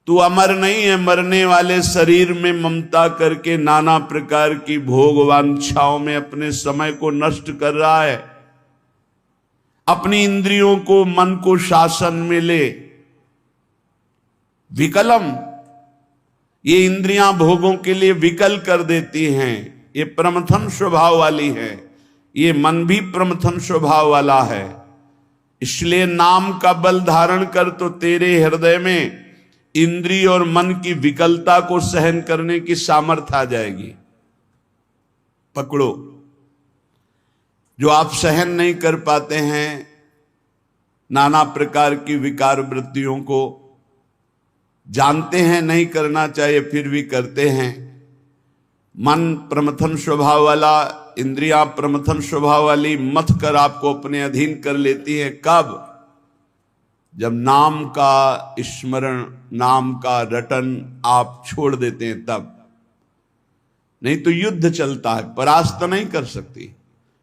तू अमर नहीं है, मरने वाले शरीर में ममता करके नाना प्रकार की भोग वांछाओं में अपने समय को नष्ट कर रहा है। अपनी इंद्रियों को, मन को शासन में ले। विकलम, ये इंद्रियां भोगों के लिए विकल कर देती हैं, ये प्रमथन स्वभाव वाली है, ये मन भी प्रमथन स्वभाव वाला है। इसलिए नाम का बल धारण कर तो तेरे हृदय में इंद्रिय और मन की विकलता को सहन करने की सामर्थ्य आ जाएगी। पकड़ो, जो आप सहन नहीं कर पाते हैं नाना प्रकार की विकार वृत्तियों को, जानते हैं नहीं करना चाहिए फिर भी करते हैं। मन प्रमथन स्वभाव वाला, इंद्रियां प्रमथन स्वभाव वाली मथ कर आपको अपने अधीन कर लेती है। कब? जब नाम का स्मरण, नाम का रटन आप छोड़ देते हैं तब। नहीं तो युद्ध चलता है, परास्त नहीं कर सकती।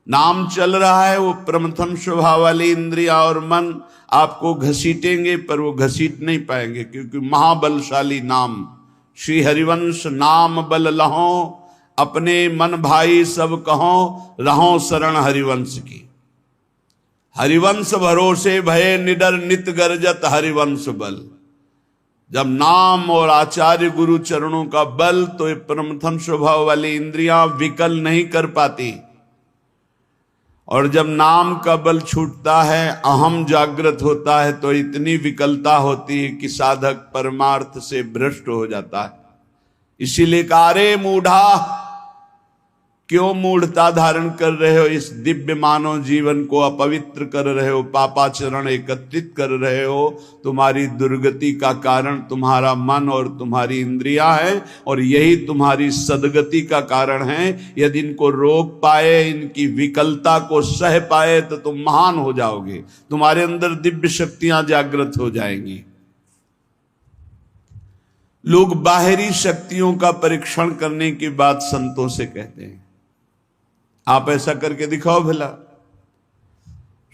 नाम चल रहा है, वो प्रमथन स्वभाव वाली इंद्रिया और मन आपको घसीटेंगे, पर वो घसीट नहीं पाएंगे, क्योंकि महाबलशाली नाम। श्री हरिवंश नाम बल लहो, अपने मन भाई सब कहो, रहो शरण हरिवंश की। हरिवंश भरोसे भय निडर नित गर्जत हरिवंश बल। जब नाम और आचार्य गुरु चरणों का बल, तो ये प्रमथन स्वभाव वाली इंद्रियां विकल नहीं कर पाती। और जब नाम का बल छूटता है, अहम जागृत होता है, तो इतनी विकलता होती है कि साधक परमार्थ से भ्रष्ट हो जाता है। इसीलिए कहा, रे मूढ़ा, क्यों मूढ़ता धारण कर रहे हो? इस दिव्य मानव जीवन को अपवित्र कर रहे हो, पापाचरण एकत्रित कर रहे हो। तुम्हारी दुर्गति का कारण तुम्हारा मन और तुम्हारी इंद्रियां है, और यही तुम्हारी सदगति का कारण है। यदि इनको रोक पाए, इनकी विकलता को सह पाए, तो तुम महान हो जाओगे, तुम्हारे अंदर दिव्य शक्तियां जागृत हो जाएंगी। लोग बाहरी शक्तियों का परीक्षण करने की बात संतों से कहते हैं। आप ऐसा करके दिखाओ भला।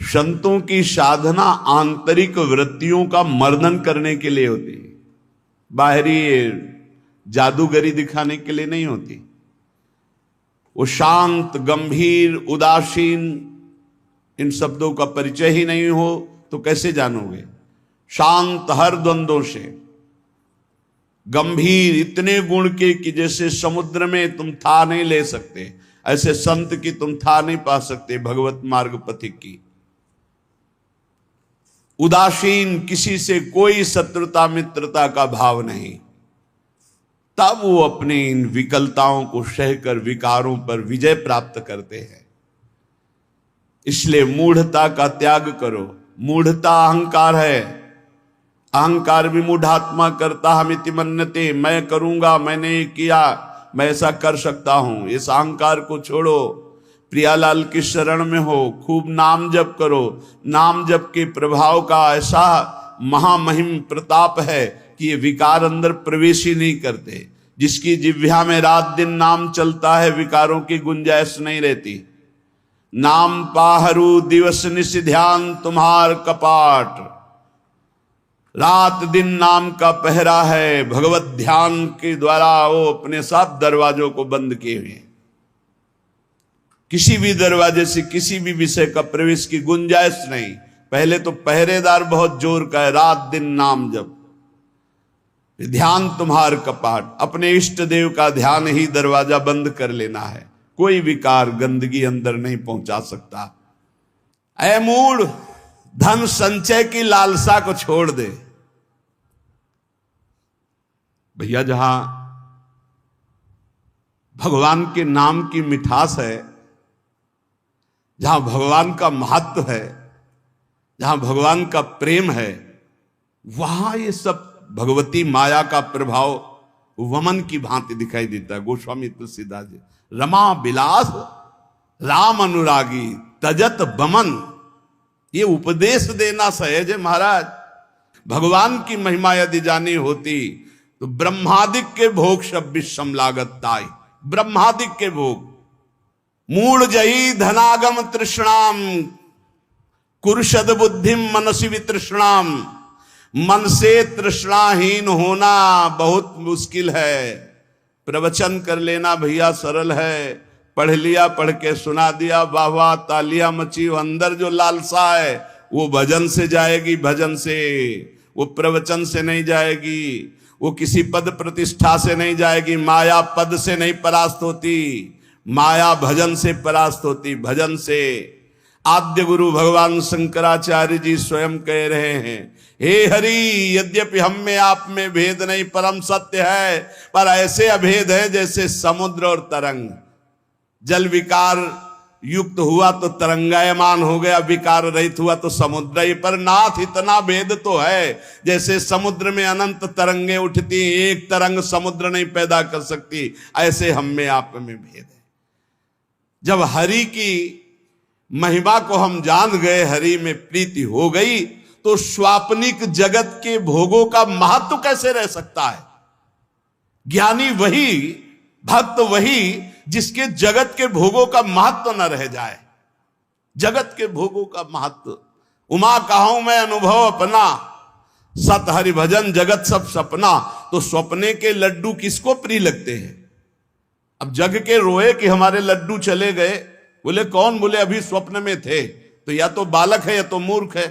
संतों की साधना आंतरिक वृत्तियों का मर्दन करने के लिए होती है, बाहरी जादूगरी दिखाने के लिए नहीं होती। वो शांत, गंभीर, उदासीन, इन शब्दों का परिचय ही नहीं हो तो कैसे जानोगे? शांत हर द्वंद्वों से, गंभीर इतने गुण के कि जैसे समुद्र में तुम था नहीं ले सकते, ऐसे संत की तुम था नहीं पा सकते, भगवत मार्ग पथिक की। उदासीन, किसी से कोई शत्रुता मित्रता का भाव नहीं। तब वो अपनी इन विकलताओं को सहकर विकारों पर विजय प्राप्त करते हैं। इसलिए मूढ़ता का त्याग करो। मूढ़ता अहंकार है। अहंकार भी मूढ़ात्मा करता हमिति मन्यते, मैं करूंगा, मैंने ये किया, मैं ऐसा कर सकता हूं। इस अहंकार को छोड़ो, प्रियालाल की शरण में हो, खूब नाम जप करो। नाम जप के प्रभाव का ऐसा महामहिम प्रताप है कि ये विकार अंदर प्रवेश ही नहीं करते। जिसकी जिह्वा में रात दिन नाम चलता है, विकारों की गुंजाइश नहीं रहती। नाम पाहरू दिवस निश ध्यान तुम्हार कपाट, रात दिन नाम का पहरा है। भगवत ध्यान के द्वारा वो अपने साथ दरवाजों को बंद किए हुए। किसी भी दरवाजे से किसी भी विषय का प्रवेश की गुंजाइश नहीं। पहले तो पहरेदार बहुत जोर का है, रात दिन नाम जप, ध्यान तुम्हार कपाट। अपने इष्ट देव का ध्यान ही दरवाजा बंद कर लेना है। कोई विकार, गंदगी अंदर नहीं पहुंचा सकता। ऐ मूढ़, धन संचय की लालसा को छोड़ दे। भैया, जहां भगवान के नाम की मिठास है, जहां भगवान का महत्व है, जहां भगवान का प्रेम है, वहां ये सब भगवती माया का प्रभाव वमन की भांति दिखाई देता है। गोस्वामी तुलसीदास जी, रमा बिलास राम अनुरागी तजत बमन, ये उपदेश देना सहज है महाराज। भगवान की महिमा यदि जानी होती तो ब्रह्मादिक के भोग सब विषम लागत ताई। ब्रह्मादिक के भोग, मूढ़ जही धनागम तृष्णाम कुरुषद बुद्धिम मनसी वितृष्णाम, मन से तृष्णाहीन होना बहुत मुश्किल है। प्रवचन कर लेना भैया सरल है, पढ़ लिया, पढ़ के सुना दिया, वाह वाह तालियां मची। अंदर जो लालसा है वो भजन से जाएगी, भजन से, वो प्रवचन से नहीं जाएगी, वो किसी पद प्रतिष्ठा से नहीं जाएगी। माया पद से नहीं परास्त होती, माया भजन से परास्त होती, भजन से। आद्य गुरु भगवान शंकराचार्य जी स्वयं कह रहे हैं, हे हरि, यद्यपि हम में आप में भेद नहीं परम सत्य है, पर ऐसे अभेद है जैसे समुद्र और तरंग। जल विकार युक्त हुआ तो तरंगायमान हो गया, विकार रहित हुआ तो समुद्र ही। पर नाथ इतना भेद तो है, जैसे समुद्र में अनंत तरंगे उठती, एक तरंग समुद्र नहीं पैदा कर सकती, ऐसे हम में आप में भेद है। जब हरि की महिमा को हम जान गए, हरि में प्रीति हो गई, तो स्वाप्निक जगत के भोगों का महत्व कैसे रह सकता है। ज्ञानी वही, भक्त वही जिसके जगत के भोगों का महत्व न रह जाए। जगत के भोगों का महत्व, उमा कहूं मैं अनुभव अपना, सत हरि भजन जगत सब सपना। तो सपने के लड्डू किसको प्रिय लगते हैं। अब जग के रोए कि हमारे लड्डू चले गए, बोले कौन, बोले अभी स्वप्न में थे। तो या तो बालक है या तो मूर्ख है।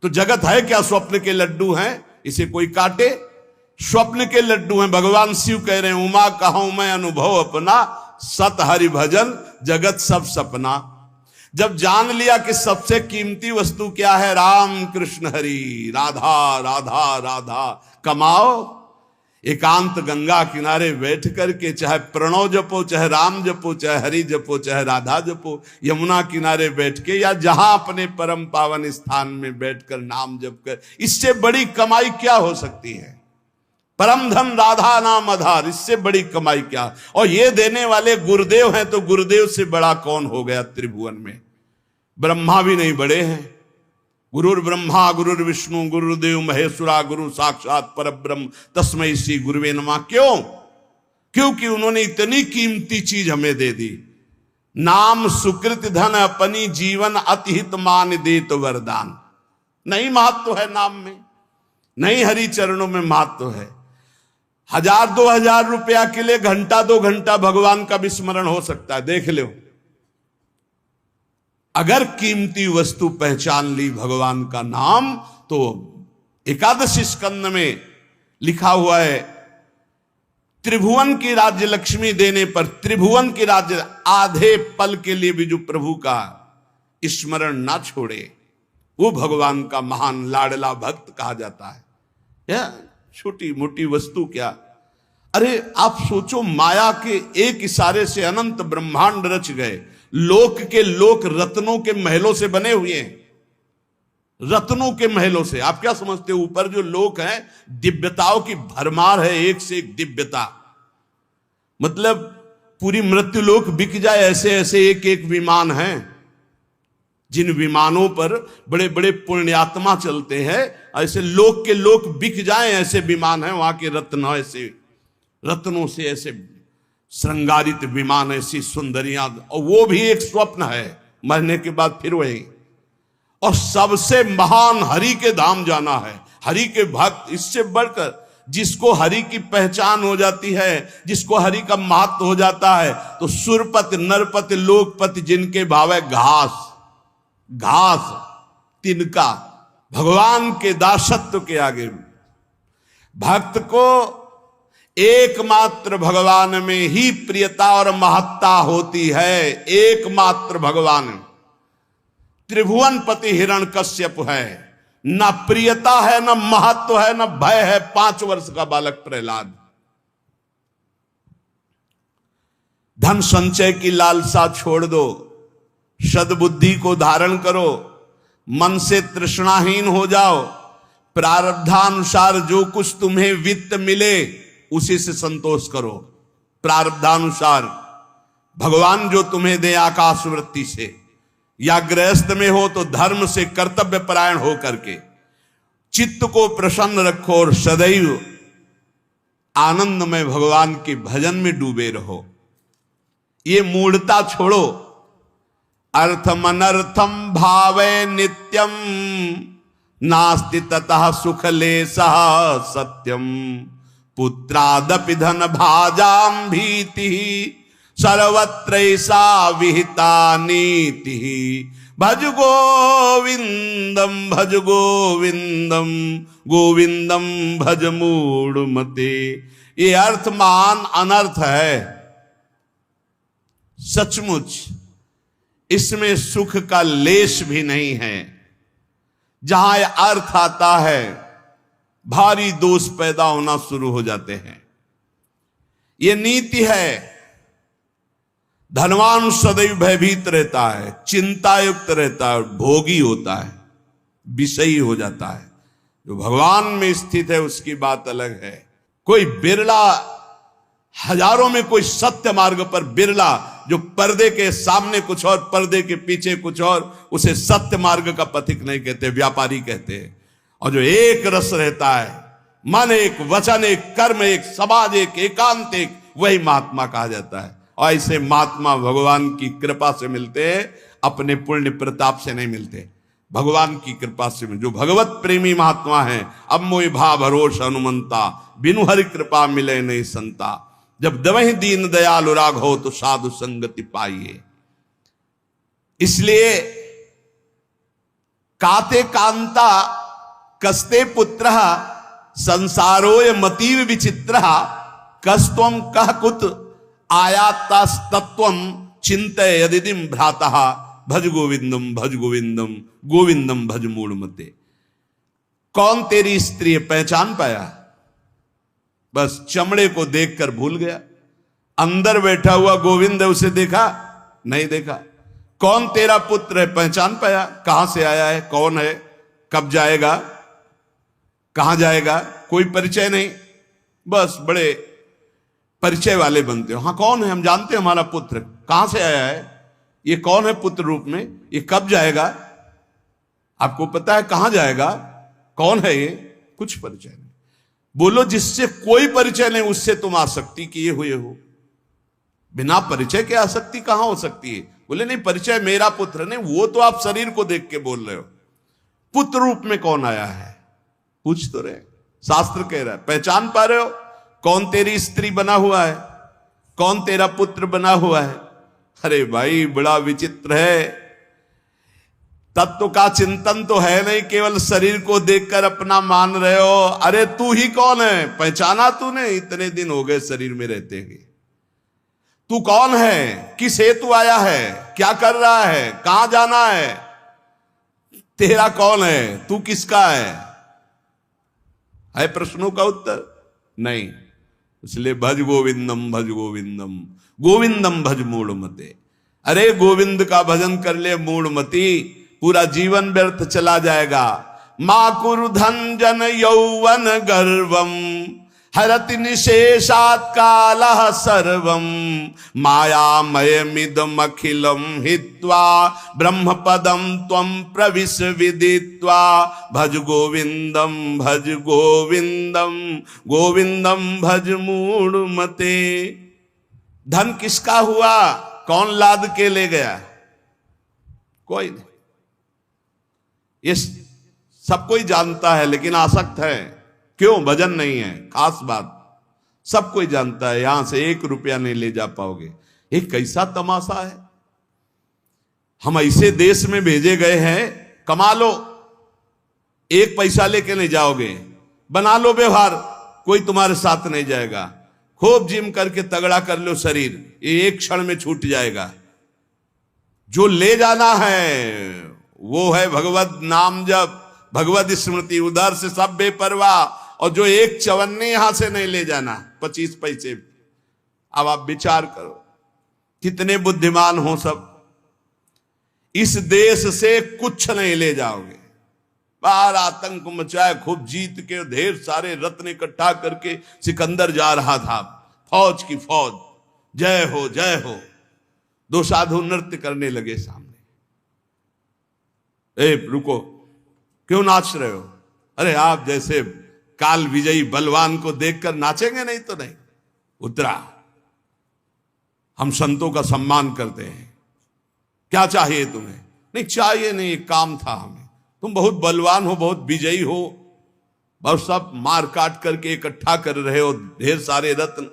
तो जगत है क्या, स्वप्न के लड्डू हैं, इसे कोई काटे। स्वप्न के लड्डू हैं। भगवान शिव कह रहे हैं, उमा कहूं मैं अनुभव अपना, सत हरि भजन जगत सब सपना। जब जान लिया कि सबसे कीमती वस्तु क्या है, राम कृष्ण हरि, राधा राधा राधा, कमाओ एकांत गंगा किनारे बैठ करके, चाहे प्रणव जपो, चाहे राम जपो, चाहे हरि जपो, चाहे राधा जपो, यमुना किनारे बैठ के या जहां अपने परम पावन स्थान में बैठकर नाम जप कर, इससे बड़ी कमाई क्या हो सकती है। परम धन राधा नाम आधार, इससे बड़ी कमाई क्या। और ये देने वाले गुरुदेव हैं, तो गुरुदेव से बड़ा कौन हो गया त्रिभुवन में। ब्रह्मा भी नहीं बड़े हैं। गुरुर ब्रह्मा गुरुर विष्णु गुरुदेव महेश्वरा, गुरु साक्षात परब्रह्म तस्मै श्री गुरुवे नमः। क्यों? क्योंकि उन्होंने इतनी कीमती चीज हमें दे दी। नाम सुकृत धन अपनी जीवन अतिहित मान दे तो वरदान। नहीं महत्व है नाम में, नहीं हरि चरणों में महत्व है। 1000-2000 रुपया के लिए घंटा 2 घंटा भगवान का विस्मरण हो सकता है, देख लो। अगर कीमती वस्तु पहचान ली भगवान का नाम, तो एकादशी स्कंद में लिखा हुआ है, त्रिभुवन की राज्य लक्ष्मी देने पर, त्रिभुवन की राज्य आधे पल के लिए भी जो प्रभु का स्मरण ना छोड़े, वो भगवान का महान लाडला भक्त कहा जाता है। यह छोटी मोटी वस्तु क्या। अरे आप सोचो, माया के एक इशारे से अनंत ब्रह्मांड रच गए। लोक के लोक रत्नों के महलों से बने हुए हैं, रत्नों के महलों से। आप क्या समझते हो, ऊपर जो लोक हैं दिव्यताओं की भरमार है, एक से एक दिव्यता। मतलब पूरी मृत्यु लोक बिक जाए, ऐसे ऐसे एक एक विमान हैं, जिन विमानों पर बड़े बड़े पुण्यात्मा चलते हैं। ऐसे लोक के लोक बिक जाएं, ऐसे विमान हैं। वहां के रत्न ऐसे, रत्नों से ऐसे श्रृंगारित विमान, ऐसी सुंदरियां, और वो भी एक स्वप्न है, मरने के बाद फिर वही। और सबसे महान हरि के धाम जाना है, हरि के भक्त। इससे बढ़कर जिसको हरि की पहचान हो जाती है, जिसको हरि का महत्व हो जाता है, तो सुरपति नरपति लोकपति जिनके भाव है घास, घास तिनका, भगवान के दासत्व के आगे भक्त को एकमात्र भगवान में ही प्रियता और महत्ता होती है। एकमात्र भगवान। त्रिभुवन पति हिरण्यकश्यप है, न प्रियता है, न महत्व है, न भय है। 5 वर्ष का बालक प्रहलाद। धन संचय की लालसा छोड़ दो, सद्बुद्धि को धारण करो, मन से तृष्णाहीन हो जाओ। प्रारब्धानुसार जो कुछ तुम्हें वित्त मिले उसी से संतोष करो। प्रारब्धानुसार भगवान जो तुम्हें दे आकाश वृत्ति से, या गृहस्थ में हो तो धर्म से कर्तव्य परायण हो करके चित्त को प्रसन्न रखो और सदैव आनंद में भगवान के भजन में डूबे रहो। ये मूढ़ता छोड़ो। अर्थम अनर्थम भावे नित्यम नास्ति ततः सुख लेशः सत्यम पुत्रादपि धन भाजाम भीति सर्वत्रैसा विहिता नीति भज गोविंदम भज गोविंदम गोविंदम भज मूढ़मते। ये अर्थमान अनर्थ है। सचमुच इसमें सुख का लेश भी नहीं है। जहां यह अर्थ आता है भारी दोष पैदा होना शुरू हो जाते हैं। यह नीति है। धनवान सदैव भयभीत रहता है, चिंतायुक्त रहता है, भोगी होता है, विषयी हो जाता है। जो भगवान में स्थित है उसकी बात अलग है। कोई बिरला, हजारों में कोई सत्य मार्ग पर बिरला, जो पर्दे के सामने कुछ और पर्दे के पीछे कुछ और, उसे सत्य मार्ग का पथिक नहीं कहते, व्यापारी कहते हैं। और जो एक रस रहता है, मन एक, वचन एक, कर्म एक, समाज एक, एकांत एक, वही महात्मा कहा जाता है। और ऐसे महात्मा भगवान की कृपा से मिलते हैं, अपने पुण्य प्रताप से नहीं मिलते, भगवान की कृपा से। जो भगवत प्रेमी महात्मा है, अब मोहि भा भरोस हनुमंता, बिनु हरि कृपा मिले नहीं संता। जब दवहि दीन दयाल राग हो तो साधु संगति पाइए। इसलिए काते कांता कस्ते पुत्र संसारोय मतीव विचित्र कस्तम कह कुत आयातस्तत्वम चिंतय यदिदिम भ्रातः भज गोविंदम भज गोविंदम गोविंदम भज मूढ़मते। कौन तेरी स्त्री है, पहचान पाया? बस चमड़े को देखकर भूल गया। अंदर बैठा हुआ गोविंद है, उसे देखा नहीं देखा। कौन तेरा पुत्र है, पहचान पाया? कहां से आया है, कौन है, कब जाएगा, कहां जाएगा, कोई परिचय नहीं। बस बड़े परिचय वाले बनते हो। हाँ कौन है, हम जानते हैं हमारा पुत्र कहां से आया है, ये कौन है पुत्र रूप में, ये कब जाएगा, आपको पता है कहां जाएगा, कौन है ये, कुछ परिचय नहीं। बोलो जिससे कोई परिचय नहीं उससे तुम आसक्ति किए हुए हो। बिना परिचय के आसक्ति कहां हो सकती है? बोले नहीं परिचय मेरा पुत्र नहीं, वो तो आप शरीर को देख के बोल रहे हो। पुत्र रूप में कौन आया है पूछ तो रहे। शास्त्र कह रहा है, पहचान पा रहे हो कौन तेरी स्त्री बना हुआ है, कौन तेरा पुत्र बना हुआ है? अरे भाई बड़ा विचित्र है। तत्व का चिंतन तो है नहीं, केवल शरीर को देखकर अपना मान रहे हो। अरे तू ही कौन है, पहचाना तूने? इतने दिन हो गए शरीर में रहते हुए। तू कौन है, किस हेतु आया है, क्या कर रहा है, कहां जाना है, तेरा कौन है, तू किसका है प्रश्नों का उत्तर नहीं। इसलिए भज गोविंदम भज गोविंदम गोविंदम भज मूढ़मते। अरे गोविंद का भजन कर ले मूढ़मती, पूरा जीवन व्यर्थ चला जाएगा। मां कुरु धन जन यौवन गर्वम हरति निशेषात् कालः सर्वम मायामयमिदमखिलं हित्वा ब्रह्मपदं त्वं प्रविश विदित्वा भज गोविंदम भज गोविंदम गोविंदम भज मूढ़मते। धन किसका हुआ, कौन लाद के ले गया? कोई नहीं। ये सब कोई जानता है लेकिन आसक्त है। क्यों? भजन नहीं है, खास बात। सब कोई जानता है यहां से 1 रुपया नहीं ले जा पाओगे। ये कैसा तमाशा है। हम ऐसे देश में भेजे गए हैं, कमा लो, 1 पैसा लेके नहीं जाओगे, बना लो व्यवहार, कोई तुम्हारे साथ नहीं जाएगा। खूब जिम करके तगड़ा कर लो शरीर, ये 1 क्षण में छूट जाएगा। जो ले जाना है वो है भगवत नाम जप, भगवत स्मृति, उधर से सब बेपरवाह। और जो 1 चवन्नी यहां से नहीं ले जाना, 25 पैसे। अब आप विचार करो कितने बुद्धिमान हो सब। इस देश से कुछ नहीं ले जाओगे। बाहर आतंक मचाए, खूब जीत के ढेर सारे रत्न इकट्ठा करके सिकंदर जा रहा था, फौज की फौज, जय हो जय हो। 2 साधु नृत्य करने लगे सामने। ए रुको, क्यों नाच रहे हो? अरे आप जैसे काल विजयी बलवान को देखकर नाचेंगे नहीं तो नहीं। उतरा, हम संतों का सम्मान करते हैं, क्या चाहिए तुम्हें? नहीं चाहिए नहीं, काम था हमें। तुम बहुत बलवान हो, बहुत विजयी हो, बहुत सब मार काट करके इकट्ठा कर रहे हो ढेर सारे रत्न।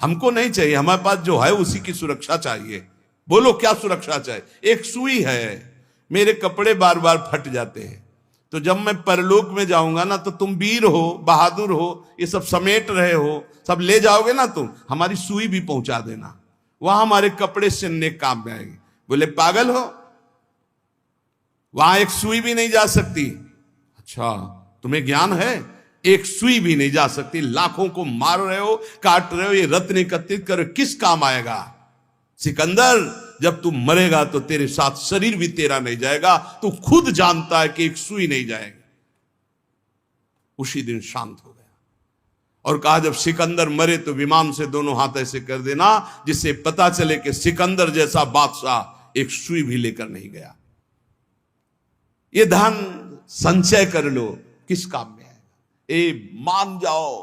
हमको नहीं चाहिए, हमारे पास जो है उसी की सुरक्षा चाहिए। बोलो क्या सुरक्षा चाहिए? एक सुई है, मेरे कपड़े बार बार फट जाते हैं, तो जब मैं परलोक में जाऊंगा ना, तो तुम वीर हो, बहादुर हो, ये सब समेट रहे हो, सब ले जाओगे ना तुम, हमारी सुई भी पहुंचा देना, वहां हमारे कपड़े सिलने काम में आएंगे। बोले पागल हो, वहां एक सुई भी नहीं जा सकती। अच्छा, तुम्हें ज्ञान है? एक सुई भी नहीं जा सकती। लाखों को मार रहे हो, काट रहे हो, ये रत्न एकत्रित कर किस काम आएगा? सिकंदर, जब तू मरेगा तो तेरे साथ शरीर भी तेरा नहीं जाएगा, तू खुद जानता है कि एक सुई नहीं जाएगी। उसी दिन शांत हो गया और कहा जब सिकंदर मरे तो विमान से दोनों हाथ ऐसे कर देना, जिससे पता चले कि सिकंदर जैसा बादशाह एक सुई भी लेकर नहीं गया। ये धन संचय कर लो, किस काम में आएगा? ए मान जाओ,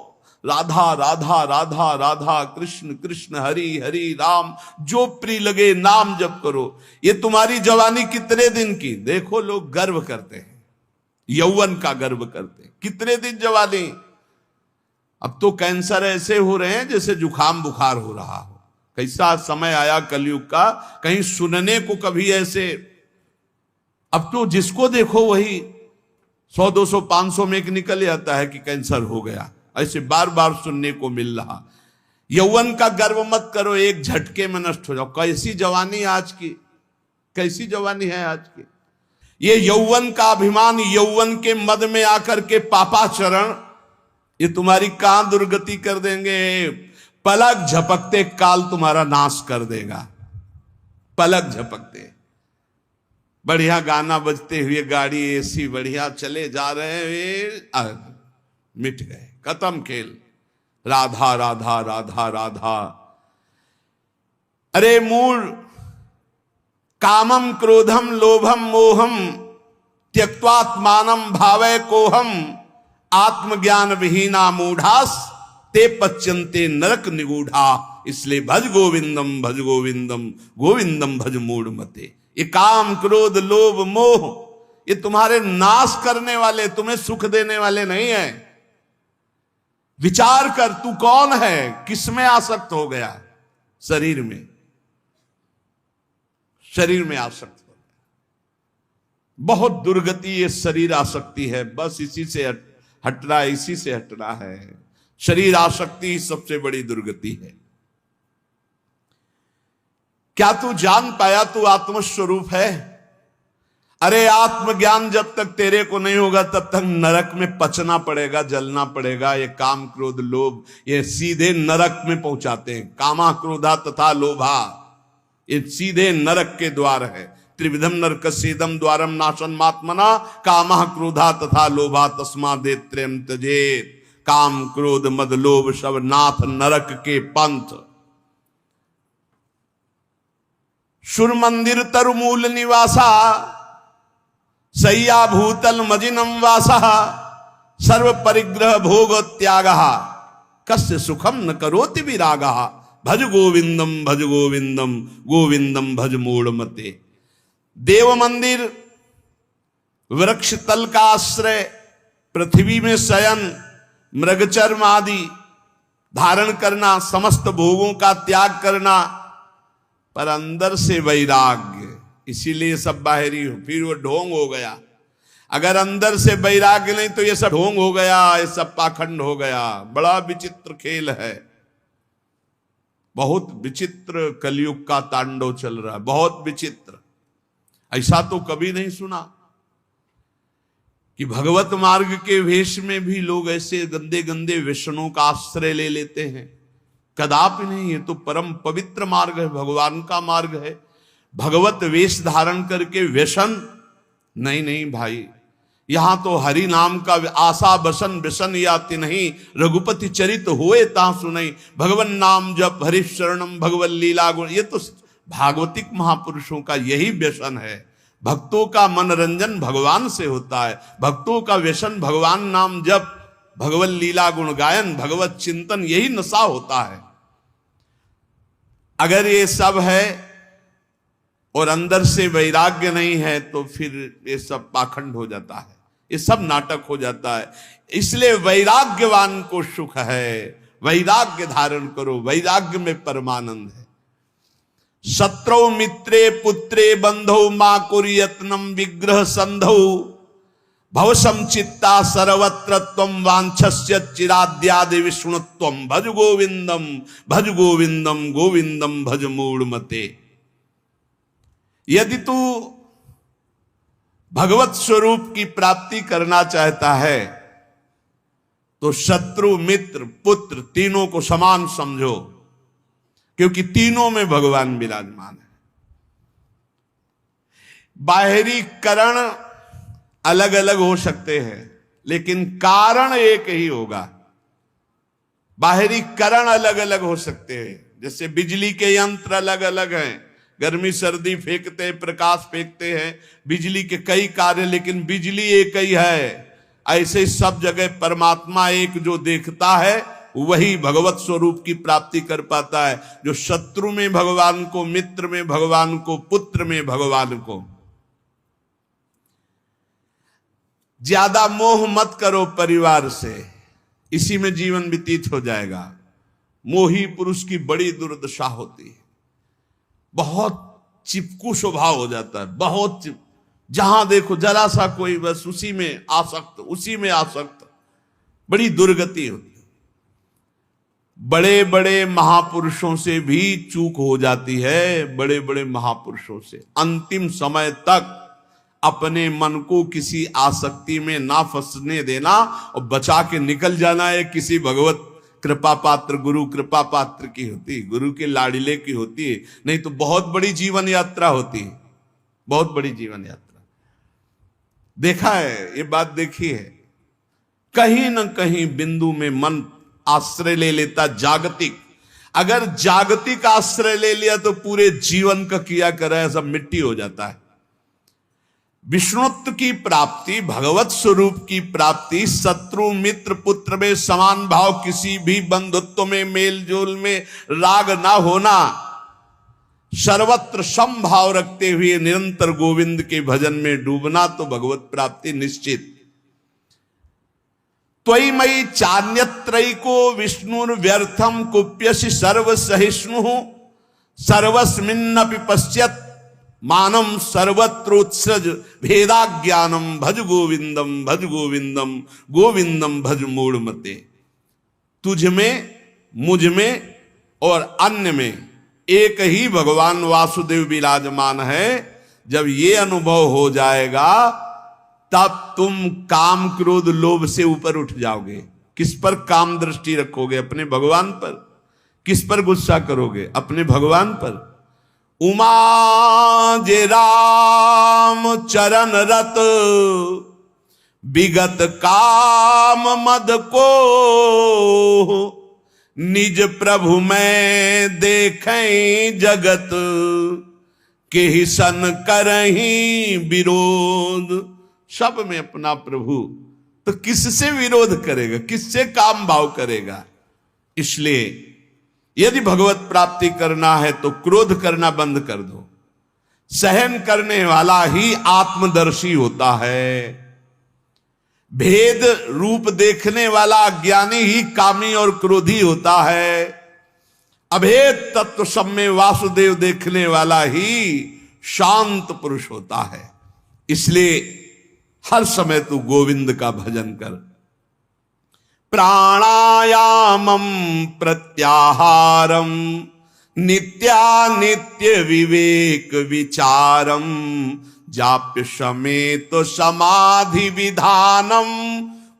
राधा राधा राधा राधा, कृष्ण कृष्ण हरि हरि राम, जो प्रिय लगे नाम जप करो। ये तुम्हारी जवानी कितने दिन की? देखो लोग गर्व करते हैं, यौवन का गर्व करते हैं। कितने दिन जवानी? अब तो कैंसर ऐसे हो रहे हैं जैसे जुखाम बुखार हो रहा हो। कैसा समय आया कलयुग का, कहीं सुनने को कभी ऐसे। अब तो जिसको देखो वही 100 200 500 में एक निकल जाता है कि कैंसर हो गया, ऐसे बार बार सुनने को मिल रहा। यौवन का गर्व मत करो, एक झटके में नष्ट हो जाओ। कैसी जवानी आज की, कैसी जवानी है आज की। ये यौवन का अभिमान, यौवन के मद में आकर के पापाचरण, ये तुम्हारी कहां दुर्गति कर देंगे। पलक झपकते काल तुम्हारा नाश कर देगा, पलक झपकते। बढ़िया गाना बजते हुए गाड़ी एसी बढ़िया चले जा रहे हैं, मिट गए, खत्म खेल। राधा राधा राधा राधा। अरे मूल कामम क्रोधम लोभम मोहम त्यक्त्वात्मानम भावय कोहम आत्मज्ञान विहीना मूढ़ास ते पच्यन्ते नरक निगूढ़ा। इसलिए भज गोविंदम भज गोविंदम गोविंदम भज मूढ़ मते। ये काम क्रोध लोभ मोह ये तुम्हारे नाश करने वाले, तुम्हें सुख देने वाले नहीं है। विचार कर, तू कौन है, किसमें आसक्त हो गया? शरीर में, शरीर में आसक्त हो गया। बहुत दुर्गति ये शरीर आसक्ति है, बस इसी से हटना, इसी से हटना है। शरीर आसक्ति सबसे बड़ी दुर्गति है। क्या तू जान पाया तू आत्मस्वरूप है? अरे आत्मज्ञान जब तक तेरे को नहीं होगा तब तक नरक में पचना पड़ेगा, जलना पड़ेगा। ये काम क्रोध लोभ ये सीधे नरक में पहुंचाते हैं। कामा क्रोधा तथा लोभा ये सीधे नरक के द्वार है। त्रिविधम नरकस्येदम द्वारम नाशनमात्मना कामा क्रोधा तथा लोभा तस्मादेत्रयम् त्यजेत्। काम क्रोध मद लोभ सब नाथ नरक के पंथ। सुर मंदिर तरुमूल निवासा सय्या भूतल मजिनम वासा सर्व परिग्रह भोग त्याग कस्य सुखम न करोति विराग। भज गोविंदम भज गोविंदम गोविंदम भज मूढ़ मते। देव मंदिर, वृक्ष तल का आश्रय, पृथ्वी में शयन, मृगचर्म आदि धारण करना, समस्त भोगों का त्याग करना, पर अंदर से वैराग्य। इसीलिए सब बाहरी हो, फिर वो ढोंग हो गया। अगर अंदर से वैराग्य नहीं तो ये सब ढोंग हो गया, ये सब पाखंड हो गया। बड़ा विचित्र खेल है, बहुत विचित्र कलयुग का तांडव चल रहा है, बहुत विचित्र। ऐसा तो कभी नहीं सुना कि भगवत मार्ग के वेश में भी लोग ऐसे गंदे गंदे व्यसनों का आश्रय ले लेते हैं। कदापि नहीं, ये तो परम पवित्र मार्ग है, भगवान का मार्ग है। भगवत वेश धारण करके व्यसन नहीं, नहीं भाई। यहां तो हरि नाम का आशा बसन व्यसन याति नहीं, रघुपति चरित होए ता सुनई। भगवन नाम जप हरि शरणम भगवत लीला गुण, ये तो भागवतिक महापुरुषों का यही व्यसन है। भक्तों का मनोरंजन भगवान से होता है, भक्तों का व्यसन भगवान नाम जप, भगवत लीला गुण गायन, भगवत चिंतन, यही नशा होता है। अगर ये सब है और अंदर से वैराग्य नहीं है तो फिर ये सब पाखंड हो जाता है, ये सब नाटक हो जाता है। इसलिए वैराग्यवान को सुख है, वैराग्य धारण करो, वैराग्य में परमानंद है। शत्रौ मित्रे पुत्रे बंधौ मा कुर्यत्नम विग्रह संधौ भवसम चित्ता सर्वत्र त्वं वांछस्य चिराद्यादि विष्णुत्वं भज गोविंदम भज गोविंदम गोविंदम भज मूढ़मते। यदि तू भगवत स्वरूप की प्राप्ति करना चाहता है तो शत्रु मित्र पुत्र तीनों को समान समझो, क्योंकि तीनों में भगवान विराजमान है। बाहरी कारण अलग अलग हो सकते हैं लेकिन कारण एक ही होगा। बाहरी कारण अलग अलग हो सकते हैं, जैसे बिजली के यंत्र अलग अलग हैं, गर्मी सर्दी फेंकते हैं, प्रकाश फेंकते हैं, बिजली के कई कार्य लेकिन बिजली एक ही है। ऐसे सब जगह परमात्मा एक जो देखता है वही भगवत स्वरूप की प्राप्ति कर पाता है। जो शत्रु में भगवान को, मित्र में भगवान को, पुत्र में भगवान को। ज्यादा मोह मत करो परिवार से, इसी में जीवन व्यतीत हो जाएगा। मोही पुरुष की बड़ी दुर्दशा होती है, बहुत चिपकू स्वभाव हो जाता है, बहुत जहां देखो जरा सा कोई बस उसी में आसक्त, उसी में आसक्त, बड़ी दुर्गति होती है। बड़े बड़े महापुरुषों से भी चूक हो जाती है, बड़े बड़े महापुरुषों से। अंतिम समय तक अपने मन को किसी आसक्ति में ना फंसने देना और बचा के निकल जाना है। किसी भगवत कृपा पात्र, गुरु कृपा पात्र की होती, गुरु के लाडिले की होती है, नहीं तो बहुत बड़ी जीवन यात्रा होती है, बहुत बड़ी जीवन यात्रा। देखा है, ये बात देखी है, कहीं ना कहीं बिंदु में मन आश्रय ले लेता जागतिक। अगर जागतिक आश्रय ले लिया तो पूरे जीवन का किया करा सब मिट्टी हो जाता है। विष्णुत्व की प्राप्ति, भगवत स्वरूप की प्राप्ति, शत्रु मित्र पुत्र में समान भाव, किसी भी बंधुत्व में, मेल जोल में राग ना होना, सर्वत्र समभाव रखते हुए निरंतर गोविंद के भजन में डूबना, तो भगवत प्राप्ति निश्चित। त्वयि मयि चान्यत्रैको विष्णुर्व्यर्थम कुप्यसि सर्वसहिष्णु सर्वस्मिन्नपि पश्यत् मानम सर्वत्रोत्सृज भेदाज्ञानम भज गोविंदम भज गोविंदम गोविंदम भज मूढ़मते। तुझ में, मुझ में और अन्य में एक ही भगवान वासुदेव विराजमान है। जब ये अनुभव हो जाएगा तब तुम काम क्रोध लोभ से ऊपर उठ जाओगे। किस पर काम दृष्टि रखोगे? अपने भगवान पर। किस पर गुस्सा करोगे? अपने भगवान पर। उमा जे राम चरण रत विगत काम मद को निज प्रभु में देखें जगत के ही सन करहीं विरोध। सब में अपना प्रभु, तो किससे विरोध करेगा? किससे काम भाव करेगा? इसलिए यदि भगवत प्राप्ति करना है तो क्रोध करना बंद कर दो। सहन करने वाला ही आत्मदर्शी होता है। भेद रूप देखने वाला अज्ञानी ही कामी और क्रोधी होता है। अभेद तत्व सब में वासुदेव देखने वाला ही शांत पुरुष होता है। इसलिए हर समय तू गोविंद का भजन कर। प्राणायामम प्रत्याहारम नित्यानित्य विवेक विचारम जाप्य समेत समाधि विधानम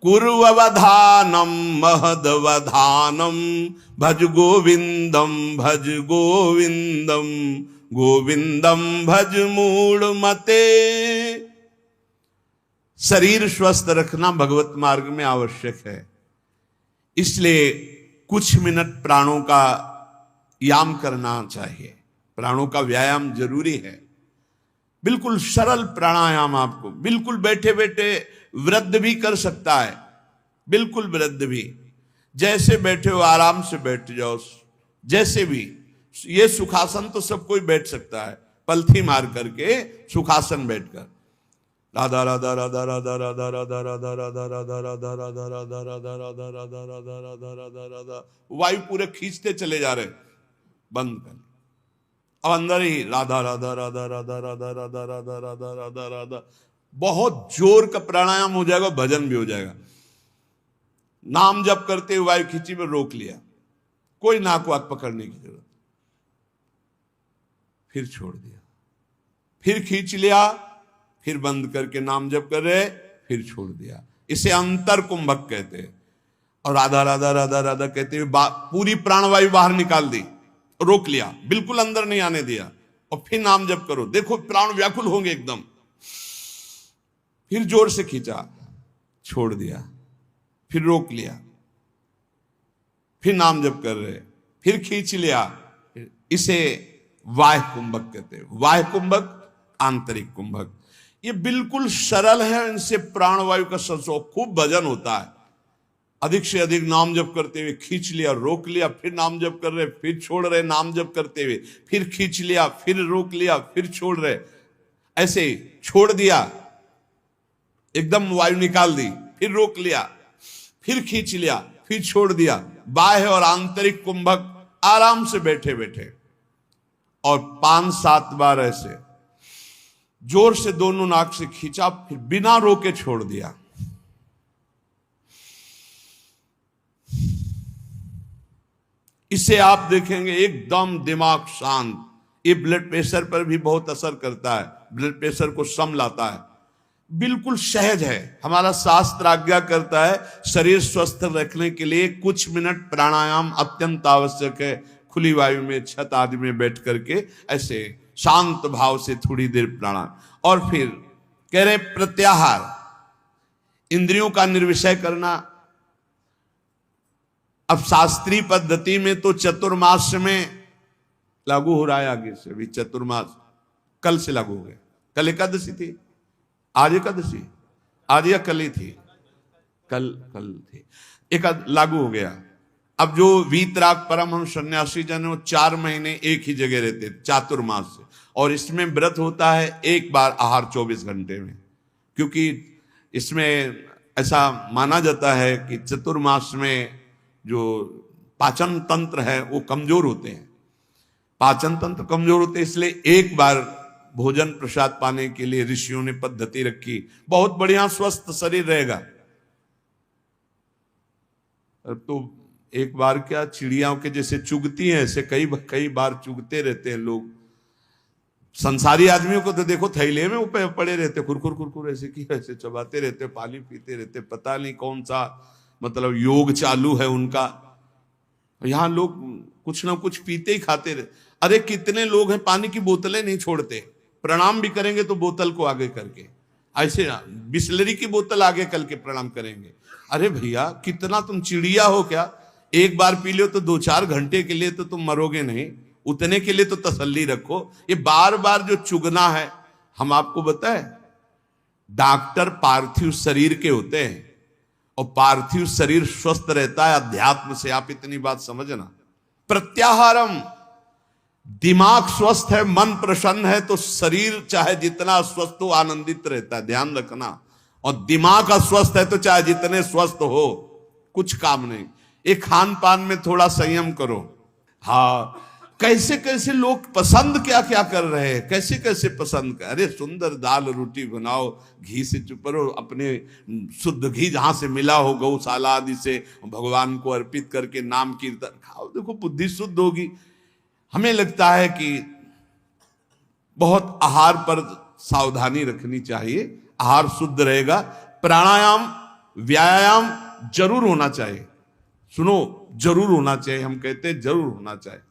कुर्ववधानम महदवधानम भज गोविंदम भज गोविंदम गोविंदम भज मूढ़मते। शरीर स्वस्थ रखना भगवत मार्ग में आवश्यक है। इसलिए कुछ मिनट प्राणों का याम करना चाहिए। प्राणों का व्यायाम जरूरी है। बिल्कुल सरल प्राणायाम, आपको बिल्कुल बैठे बैठे वृद्ध भी कर सकता है। बिल्कुल वृद्ध भी, जैसे बैठे हो आराम से बैठ जाओ। जैसे भी, ये सुखासन तो सब कोई बैठ सकता है, पलथी मार करके सुखासन बैठकर राधा राधा राधा राधा राधा राधा राधा राधा राधा राधा राधा राधा राधा राधा राधा राधा राधा राधा राधा, वायु पूरे खींचते चले जा रहे, बंद कर। अब अंदर ही राधा राधा राधा राधा राधा राधा राधा राधा राधा राधा, बहुत जोर का प्राणायाम हो जाएगा, भजन भी हो जाएगा। नाम जप करते हुए वायु खींची में रोक लिया, कोई नाक वाक पकड़ने की जरूरत, फिर छोड़ दिया, फिर खींच लिया, फिर बंद करके नाम जप कर रहे, फिर छोड़ दिया। इसे अंतर कुंभक कहते हैं। और राधा राधा राधा राधा कहते हुए पूरी प्राणवायु बाहर निकाल दी, रोक लिया, बिल्कुल अंदर नहीं आने दिया, और फिर नाम जप करो, देखो प्राण व्याकुल होंगे एकदम। फिर जोर से खींचा, छोड़ दिया, फिर रोक लिया, फिर नाम जप कर रहे, फिर खींच लिया। इसे वाह्य कुंभक कहते हैं। वाह्य कुंभक, आंतरिक कुंभक, ये बिल्कुल सरल है। इनसे प्राणवायु का संसर्ग, खूब भजन होता है। अधिक से अधिक नाम जप करते हुए खींच लिया, रोक लिया, फिर नाम जप कर रहे, फिर छोड़ रहे, नाम जप करते हुए फिर खींच लिया, फिर रोक लिया, फिर छोड़ रहे, ऐसे छोड़ दिया, एकदम वायु निकाल दी, फिर रोक लिया, फिर खींच लिया, फिर छोड़ दिया। बाह्य और आंतरिक कुंभक आराम से बैठे बैठे, और 5-7 बार ऐसे जोर से दोनों नाक से खींचा, फिर बिना रोके छोड़ दिया। इसे आप देखेंगे एकदम दिमाग शांत। ये ब्लड प्रेशर पर भी बहुत असर करता है, ब्लड प्रेशर को सम लाता है, बिल्कुल सहज है। हमारा शास्त्र आज्ञा करता है शरीर स्वस्थ रखने के लिए कुछ मिनट प्राणायाम अत्यंत आवश्यक है। खुली वायु में, छत आदि में बैठ करके ऐसे शांत भाव से थोड़ी देर प्राणायाम। और फिर कह रहे प्रत्याहार, इंद्रियों का निर्विषय करना। अब शास्त्रीय पद्धति में तो चतुर्मास में लागू हो रहा है, आगे से भी चतुर्मास कल से लागू हो गया। कल एकादशी थी, आज एकादशी, आज या कल ही थी, कल थी, एक लागू हो गया। अब जो वीतराग परमहंस सन्यासी जन, वो 4 महीने एक ही जगह रहते चातुर्मास से, और इसमें व्रत होता है एक बार आहार 24 घंटे में, क्योंकि इसमें ऐसा माना जाता है कि चतुर्मास में जो पाचन तंत्र है वो कमजोर होते हैं, पाचन तंत्र कमजोर होते हैं, इसलिए एक बार भोजन प्रसाद पाने के लिए ऋषियों ने पद्धति रखी। बहुत बढ़िया स्वस्थ शरीर रहेगा। अब तो एक बार क्या, चिड़ियाओं के जैसे चुगती हैं, ऐसे कई बार चुगते रहते हैं लोग। संसारी आदमियों को तो देखो थैले में ऊपर पड़े रहते, खुरखुर ऐसे की ऐसे चबाते रहते, पानी पीते रहते, पता नहीं कौन सा मतलब योग चालू है उनका। यहां लोग कुछ ना कुछ पीते ही खाते रहते। अरे कितने लोग हैं पानी की बोतलें नहीं छोड़ते, प्रणाम भी करेंगे तो बोतल को आगे करके, ऐसे बिस्लरी की बोतल आगे करके प्रणाम करेंगे। अरे भैया कितना तुम चिड़िया हो क्या? एक बार पी लो तो 2-4 घंटे के लिए तो तुम मरोगे नहीं, उतने के लिए तो तसल्ली रखो। ये बार बार जो चुगना है, हम आपको बताएं, डॉक्टर पार्थिव शरीर के होते हैं, और पार्थिव शरीर स्वस्थ रहता है अध्यात्म से। आप इतनी बात समझना। प्रत्याहारम, दिमाग स्वस्थ है, मन प्रसन्न है, तो शरीर चाहे जितना स्वस्थ हो आनंदित रहता है, ध्यान रखना। और दिमाग अस्वस्थ है तो चाहे जितने स्वस्थ हो कुछ काम नहीं। एक खान पान में थोड़ा संयम करो। हाँ, कैसे कैसे लोग पसंद क्या क्या कर रहे हैं, कैसे कैसे पसंद कर। अरे सुंदर दाल रोटी बनाओ, घी से चुपरो, अपने शुद्ध घी जहां से मिला हो गौशाला आदि से, भगवान को अर्पित करके नाम कीर्तन खाओ, देखो बुद्धि शुद्ध होगी। हमें लगता है कि बहुत आहार पर सावधानी रखनी चाहिए, आहार शुद्ध रहेगा। प्राणायाम व्यायाम जरूर होना चाहिए, सुनो जरूर होना चाहिए, हम कहते हैं जरूर होना चाहिए।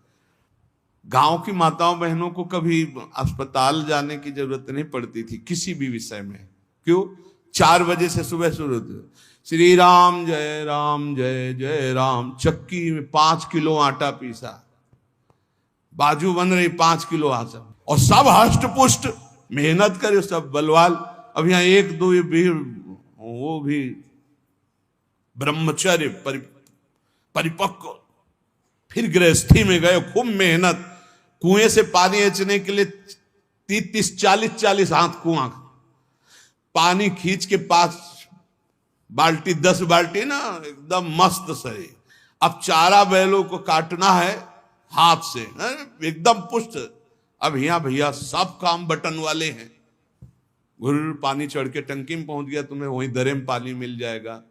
गांव की माताओं बहनों को कभी अस्पताल जाने की जरूरत नहीं पड़ती थी किसी भी विषय में। क्यों? 4 बजे से सुबह शुरू होती, श्री राम जय जय राम, चक्की में 5 किलो आटा पीसा, बाजू बन रही 5 किलो आटा, और सब हष्ट पुष्ट मेहनत करे, सब बलवाल। अब यहाँ 1-2 भी, वो भी ब्रह्मचर्य परिपक्व, फिर गृहस्थी में गए, खूब मेहनत, कुएं से पानी खींचने के लिए 30 40 हाथ कुआं, पानी खींच के पास बाल्टी 10 बाल्टी ना, एकदम मस्त सही। अब चारा बैलों को काटना है हाथ से, एकदम पुष्ट। अब यहाँ भैया सब काम बटन वाले हैं, घुर पानी चढ़ के टंकी में पहुंच गया, तुम्हें वहीं दरे में पानी मिल जाएगा।